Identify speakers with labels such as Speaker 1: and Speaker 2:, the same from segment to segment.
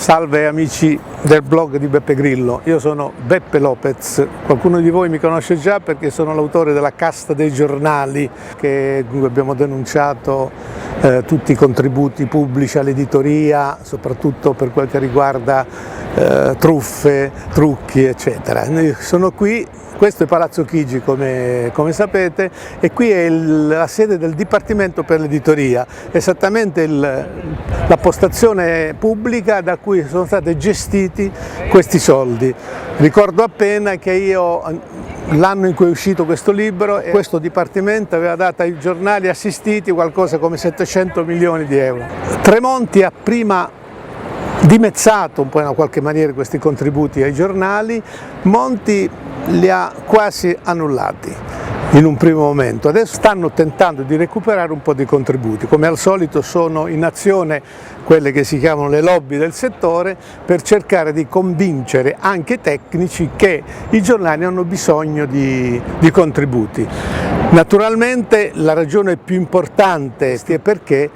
Speaker 1: Salve amici del blog di Beppe Grillo, io sono Beppe Lopez, qualcuno di voi mi conosce già perché sono l'autore della casta dei giornali che abbiamo denunciato tutti i contributi pubblici all'editoria, soprattutto per quel che riguarda truffe, trucchi eccetera. Sono qui. Questo è Palazzo Chigi come sapete e qui è la sede del Dipartimento per l'Editoria, esattamente la postazione pubblica da cui sono stati gestiti questi soldi. Ricordo appena che l'anno in cui è uscito questo libro, questo Dipartimento aveva dato ai giornali assistiti qualcosa come 700 milioni di euro. Tremonti ha prima dimezzato un po' in qualche maniera questi contributi ai giornali, Monti li ha quasi annullati in un primo momento. Adesso stanno tentando di recuperare un po' di contributi, come al solito sono in azione quelle che si chiamano le lobby del settore per cercare di convincere anche i tecnici che i giornali hanno bisogno di contributi. Naturalmente la ragione più importante è perché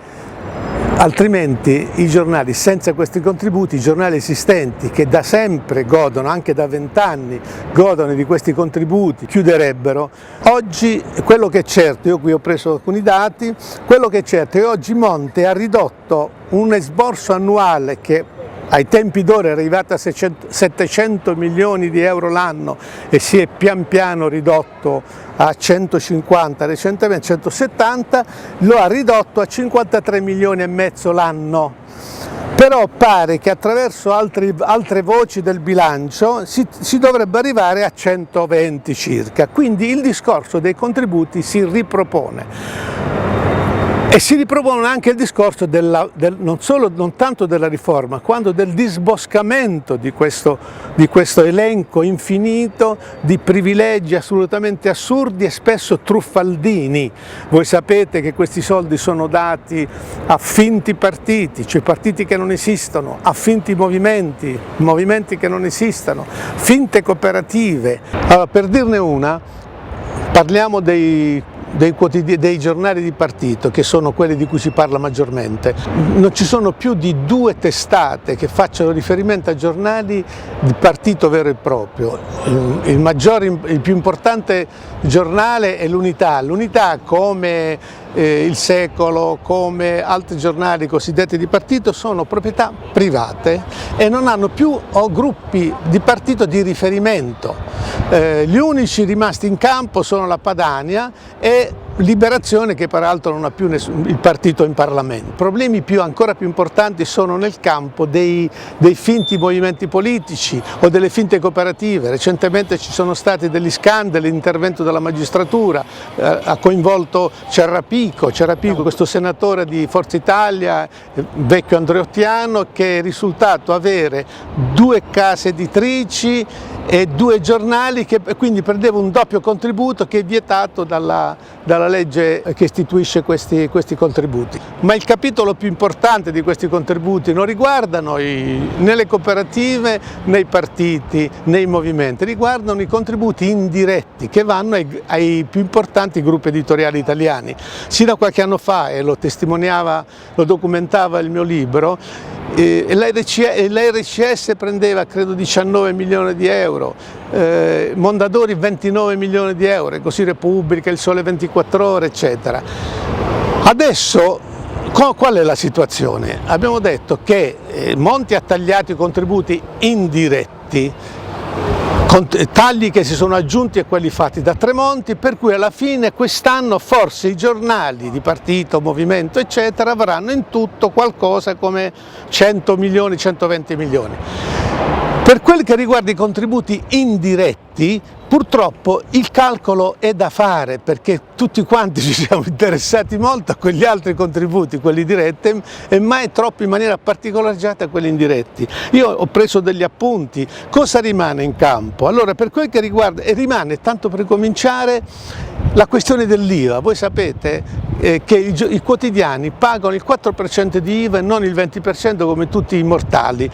Speaker 1: altrimenti i giornali, senza questi contributi, i giornali esistenti che da sempre godono, anche da 20 anni, godono di questi contributi, chiuderebbero. Oggi quello che è certo, io qui ho preso alcuni dati, quello che è certo è che oggi Monti ha ridotto un esborso annuale che ai tempi d'ora è arrivato a 700 milioni di euro l'anno e si è pian piano ridotto a 150, recentemente 170, lo ha ridotto a 53 milioni e mezzo l'anno. Però pare che attraverso altre voci del bilancio si dovrebbe arrivare a 120 circa, quindi il discorso dei contributi si ripropone. E si ripropone anche il discorso non tanto della riforma, quanto del disboscamento di questo elenco infinito di privilegi assolutamente assurdi e spesso truffaldini. Voi sapete che questi soldi sono dati a finti partiti, cioè partiti che non esistono, a finti movimenti che non esistono, finte cooperative. Allora, per dirne una, parliamo dei giornali di partito, che sono quelli di cui si parla maggiormente. Non ci sono più di 2 testate che facciano riferimento a giornali di partito vero e proprio. Il più importante giornale è l'Unità. L'Unità, come Il Secolo, come altri giornali cosiddetti di partito, sono proprietà private e non hanno più gruppi di partito di riferimento. Gli unici rimasti in campo sono la Padania e Liberazione, che peraltro non ha più il partito in Parlamento. Problemi ancora più importanti sono nel campo dei finti movimenti politici o delle finte cooperative. Recentemente ci sono stati degli scandali, l'intervento della magistratura ha coinvolto Ciarrapico, questo senatore di Forza Italia, vecchio andreottiano, che è risultato avere 2 case editrici e 2 giornali, che quindi prendeva un doppio contributo che è vietato dalla legge che istituisce questi contributi. Ma il capitolo più importante di questi contributi non riguardano né le cooperative né i partiti né i movimenti, riguardano i contributi indiretti che vanno ai più importanti gruppi editoriali italiani. Sino a qualche anno fa, e lo documentava il mio libro, l'RCS prendeva credo 19 milioni di euro, Mondadori 29 milioni di euro, così Repubblica, Il Sole 24 Ore eccetera. Adesso qual è la situazione? Abbiamo detto che Monti ha tagliato i contributi indiretti, tagli che si sono aggiunti a quelli fatti da Tremonti, per cui alla fine quest'anno forse i giornali di partito, movimento eccetera avranno in tutto qualcosa come 100 milioni, 120 milioni. Per quel che riguarda i contributi indiretti, purtroppo il calcolo è da fare, perché tutti quanti ci siamo interessati molto a quegli altri contributi, quelli diretti, e mai troppo in maniera particolareggiata a quelli indiretti. Io ho preso degli appunti. Cosa rimane in campo? Allora, per quel che riguarda, rimane, tanto per cominciare, la questione dell'IVA. Voi sapete che i quotidiani pagano il 4% di IVA e non il 20% come tutti i mortali.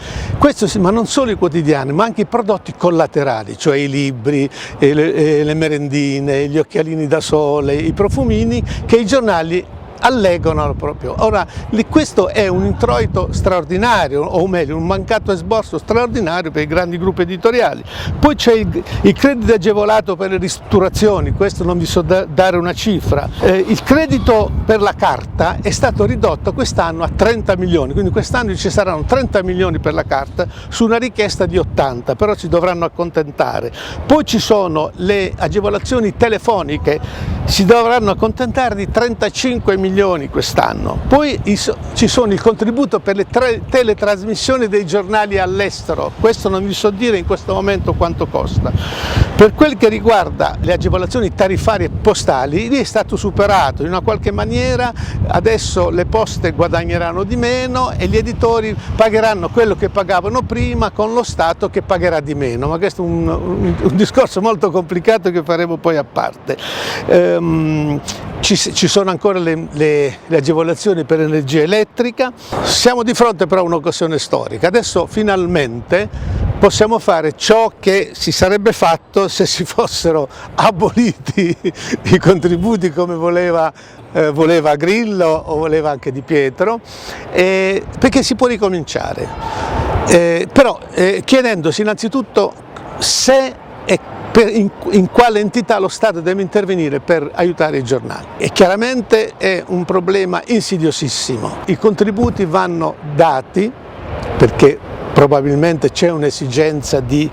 Speaker 1: Ma non solo i quotidiani, ma anche i prodotti collaterali, cioè i libri, le merendine, gli occhialini da sole, i profumini, che i giornali allegano proprio. Ora, questo è un introito straordinario, o meglio, un mancato esborso straordinario per i grandi gruppi editoriali. Poi c'è il credito agevolato per le ristrutturazioni, questo non vi so dare una cifra. Il credito per la carta è stato ridotto quest'anno a 30 milioni, quindi quest'anno ci saranno 30 milioni per la carta su una richiesta di 80, però ci dovranno accontentare. Poi ci sono le agevolazioni telefoniche, si dovranno accontentare di 35 milioni quest'anno. Poi ci sono il contributo per le teletrasmissioni dei giornali all'estero, questo non vi so dire in questo momento quanto costa. Per quel che riguarda le agevolazioni tariffarie postali, lì è stato superato in una qualche maniera, adesso le poste guadagneranno di meno e gli editori pagheranno quello che pagavano prima con lo Stato che pagherà di meno, ma questo è un discorso molto complicato che faremo poi a parte. Ci sono ancora le agevolazioni per l'energia elettrica, siamo di fronte però a un'occasione storica, adesso finalmente possiamo fare ciò che si sarebbe fatto se si fossero aboliti i contributi come voleva Grillo o voleva anche Di Pietro, perché si può ricominciare, però chiedendosi innanzitutto se e in quale entità lo Stato deve intervenire per aiutare i giornali. E chiaramente è un problema insidiosissimo. I contributi vanno dati perché probabilmente c'è un'esigenza di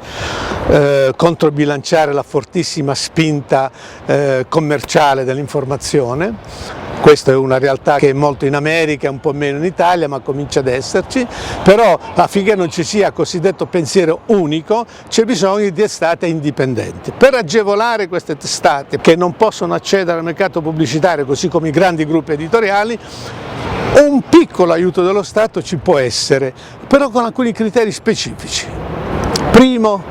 Speaker 1: controbilanciare la fortissima spinta commerciale dell'informazione. Questa è una realtà che è molto in America, un po' meno in Italia, ma comincia ad esserci, però affinché non ci sia cosiddetto pensiero unico c'è bisogno di testate indipendenti. Per agevolare queste testate che non possono accedere al mercato pubblicitario, così come i grandi gruppi editoriali, un piccolo aiuto dello Stato ci può essere, però con alcuni criteri specifici. Primo,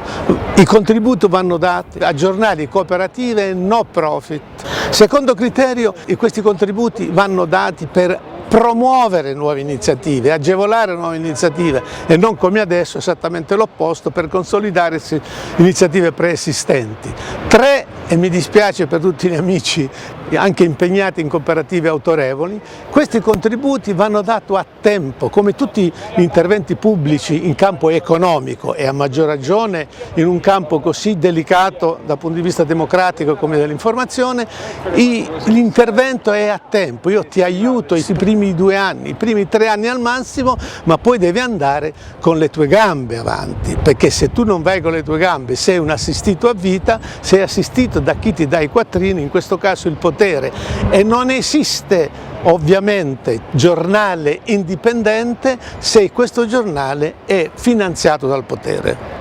Speaker 1: i contributi vanno dati a giornali, cooperative e no profit. Secondo criterio, questi contributi vanno dati per promuovere nuove iniziative, agevolare nuove iniziative e non come adesso esattamente l'opposto per consolidare iniziative preesistenti. 3, e mi dispiace per tutti gli amici anche impegnati in cooperative autorevoli, questi contributi vanno dati a tempo, come tutti gli interventi pubblici in campo economico e a maggior ragione in un campo così delicato dal punto di vista democratico come dell'informazione, l'intervento è a tempo, io ti aiuto i primi 2 anni, i primi 3 anni al massimo, ma poi devi andare con le tue gambe avanti, perché se tu non vai con le tue gambe sei un assistito a vita, sei assistito da chi ti dà i quattrini, in questo caso il potere, e non esiste ovviamente giornale indipendente se questo giornale è finanziato dal potere.